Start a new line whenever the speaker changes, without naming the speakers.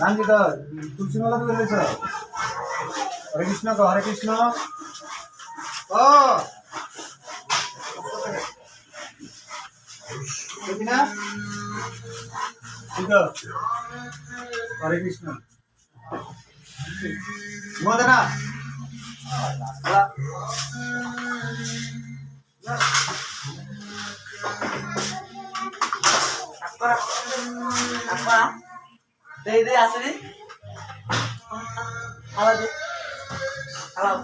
গান কি তো তুলসী মালা তো বেরিয়েছ হরে কৃষ্ণ কো হরে কৃষ্ণ ও দেখি না ঠিক হরে কৃষ্ণ ঘুমাতে না
apa deh asli halo deh halo